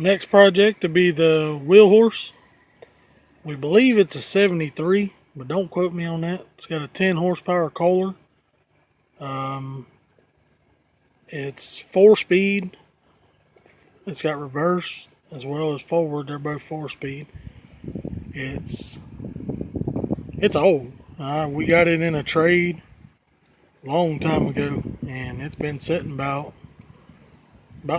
Next project to be the wheel horse. We believe it's a 73, but don't quote me on that. It's got a 10 horsepower Kohler. It's 4-speed. It's got reverse as well as forward. They're both 4-speed. It's old. We got it in a trade a long time ago, and it's been sitting about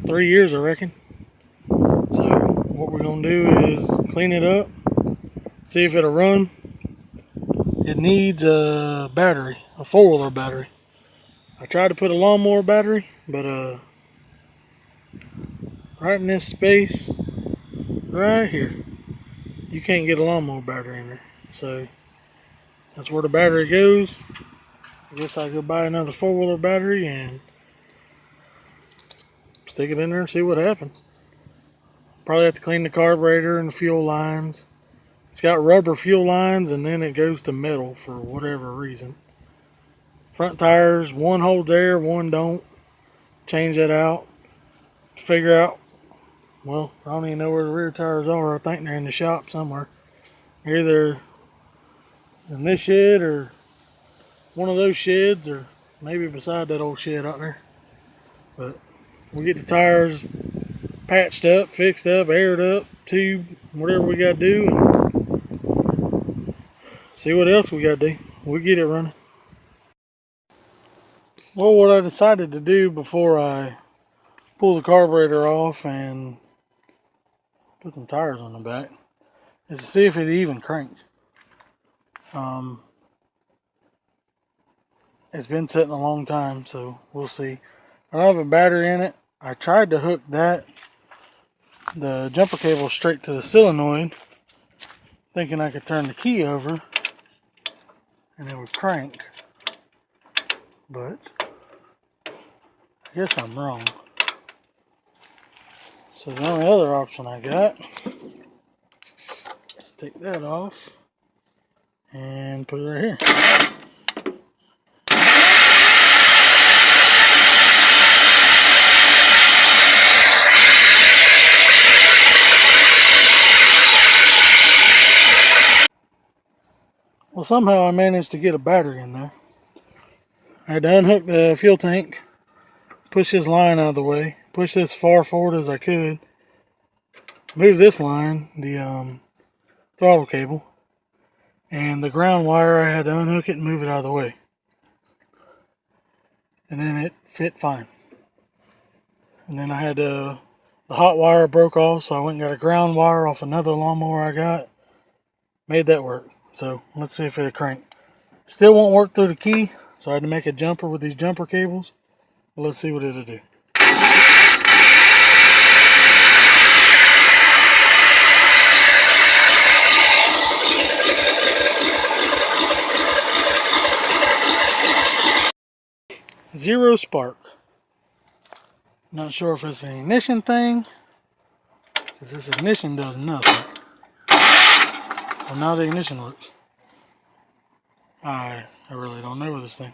3 years, I reckon. So what we're gonna do is clean it up, see if it'll run. It needs a battery, a 4-wheeler battery. I tried to put a lawnmower battery, but right in this space, right here, you can't get a lawnmower battery in there. So that's where the battery goes. I guess I go buy another 4-wheeler battery and stick it in there and see what happens. Probably have to clean the carburetor and the fuel lines. It's got rubber fuel lines, and then it goes to metal for whatever reason. Front tires, one holds air, one don't. Change that out. Figure out, well, I don't even know where the rear tires are. I think they're in the shop somewhere. Either in this shed or one of those sheds, or maybe beside that old shed out there. But we'll get the tires patched up, fixed up, aired up, tube, whatever we got to do, and see what else we got to do. We'll get it running. Well, what I decided to do before I pull the carburetor off and put some tires on the back is to see if it even cranked. It's been sitting a long time, so we'll see. I don't have a battery in it. I tried to hook the jumper cable straight to the solenoid, thinking I could turn the key over and it would crank, but I guess I'm wrong. So the only other option I got is take that off and put it right here. Well, somehow I managed to get a battery in there. I had to unhook the fuel tank, push this line out of the way, push this far forward as I could, move this line, the throttle cable, and the ground wire. I had to unhook it and move it out of the way. And then it fit fine. And then I had the hot wire broke off, so I went and got a ground wire off another lawnmower I got. Made that work. So let's see if it'll crank. Still won't work through the key, so I had to make a jumper with these jumper cables. But let's see what it'll do. Zero spark. Not sure if it's an ignition thing, because this ignition does nothing. Well, now the ignition works. I really don't know with this thing.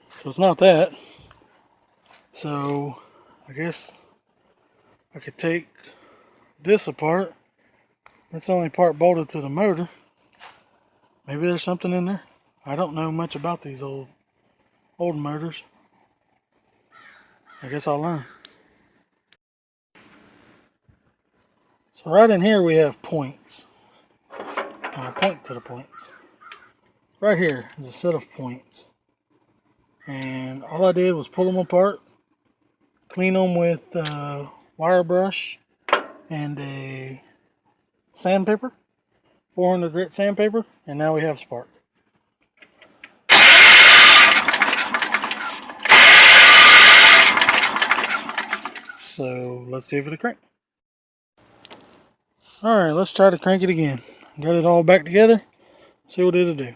So it's not that. So I guess I could take this apart. That's the only part bolted to the motor. Maybe there's something in there. I don't know much about these old motors. I guess I'll learn. So right in here we have points. I'll point to the points. Right here is a set of points. And all I did was pull them apart, clean them with wire brush and a sandpaper, 400 grit sandpaper, and now we have spark. So let's see if it'll crank. Alright, let's try to crank it again. Got it all back together. See what it'll do.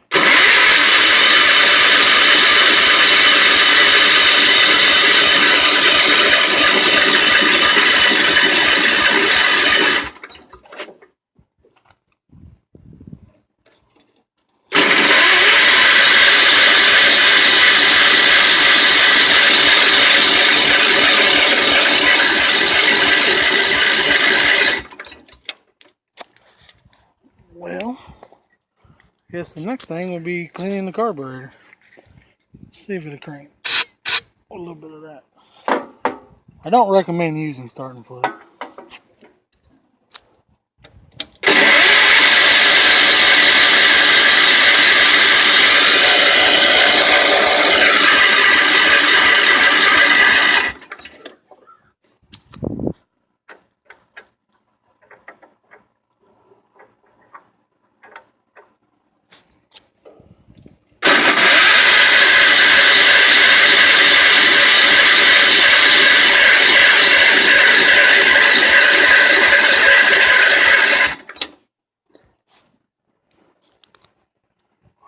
guess the next thing will be cleaning the carburetor. Let's see if it'll crank. A little bit of that. I don't recommend using starting fluid.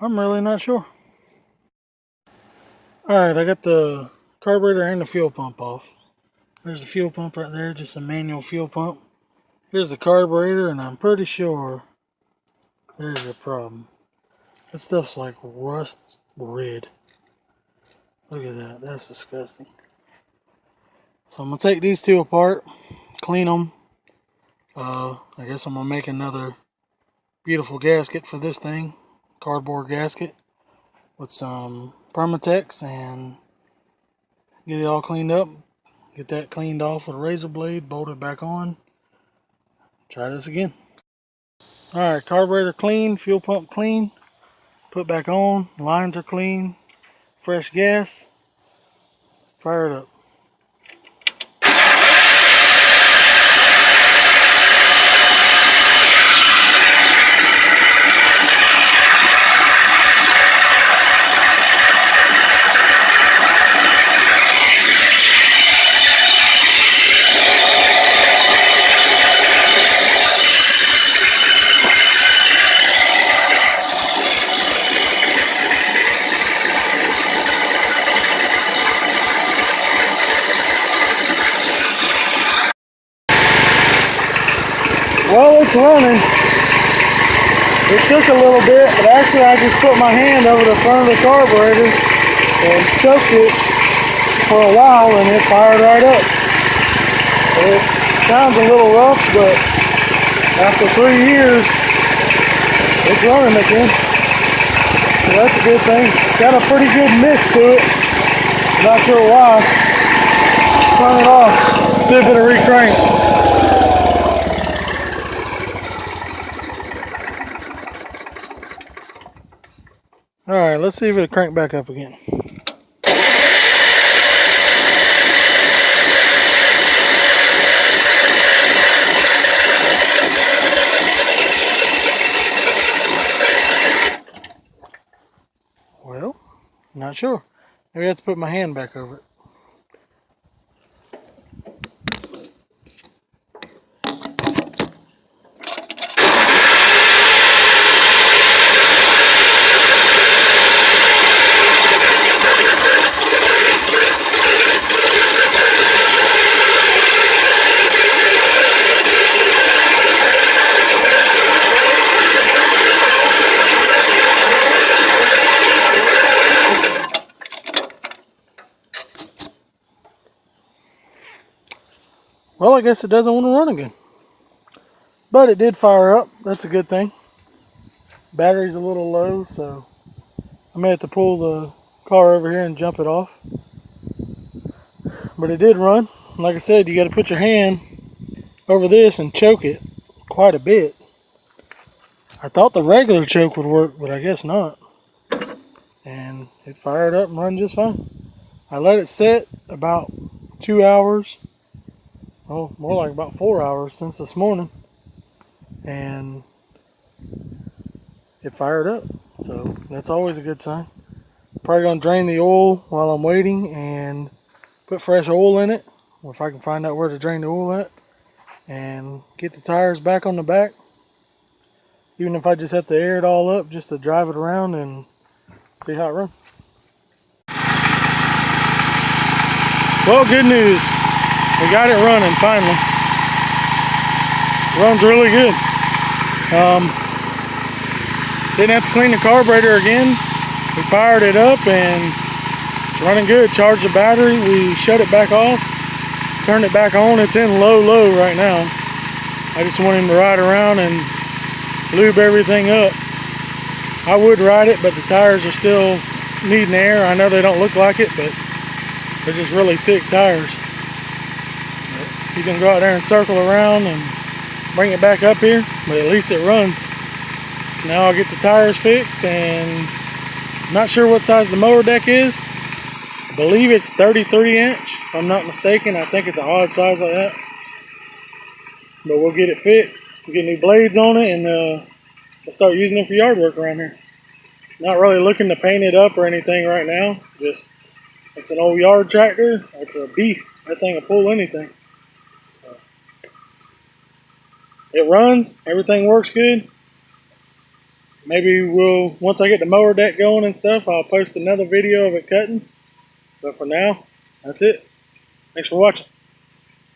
I'm really not sure. Alright, I got the carburetor and the fuel pump off. There's the fuel pump right there, just a manual fuel pump. Here's the carburetor, and I'm pretty sure there's a problem. That stuff's like rust red. Look at that, that's disgusting. So I'm going to take these two apart, clean them. I guess I'm going to make another beautiful gasket for this thing. Cardboard gasket with some Permatex and get it all cleaned up. Get that cleaned off with a razor blade, bolt it back on. Try this again. Alright, carburetor clean, fuel pump clean. Put back on, lines are clean, fresh gas. Fire it up. Well, it's running. It took a little bit, but actually I just put my hand over the front of the carburetor and choked it for a while, and it fired right up. It sounds a little rough, but after 3 years, it's running again. So that's a good thing. Got a pretty good mist to it. Not sure why. Let's turn it off. See if it'll recrank. Alright, let's see if it'll crank back up again. Well, not sure. Maybe I have to put my hand back over it. Well, I guess it doesn't want to run again. But it did fire up. That's a good thing. Battery's a little low, so I may have to pull the car over here and jump it off. But it did run. Like I said, you got to put your hand over this and choke it quite a bit. I thought the regular choke would work, but I guess not. And it fired up and run just fine. I let it sit about 2 hours. Oh, more like about 4 hours since this morning, and it fired up, so that's always a good sign. Probably going to drain the oil while I'm waiting and put fresh oil in it, or if I can find out where to drain the oil at, and get the tires back on the back, even if I just have to air it all up just to drive it around and see how it runs. Well, good news. We got it running finally. Runs really good. Didn't have to clean the carburetor again. We fired it up and it's running good. Charged the battery. We shut it back off. Turned it back on. It's in low right now. I just want him to ride around and lube everything up. I would ride it, but the tires are still needing air. I know they don't look like it, but they're just really thick tires. But he's gonna go out there and circle around and bring it back up here, but at least it runs. So now I'll get the tires fixed, and I'm not sure what size the mower deck is. I believe it's 33 inch, if I'm not mistaken. I think it's an odd size like that. But we'll get it fixed. We'll get new blades on it, and we'll start using them for yard work around here. Not really looking to paint it up or anything right now. Just, it's an old yard tractor. It's a beast. That thing will pull anything. So it runs. Everything works good. Maybe once I get the mower deck going and stuff, I'll post another video of it cutting. But for now, that's it. Thanks for watching.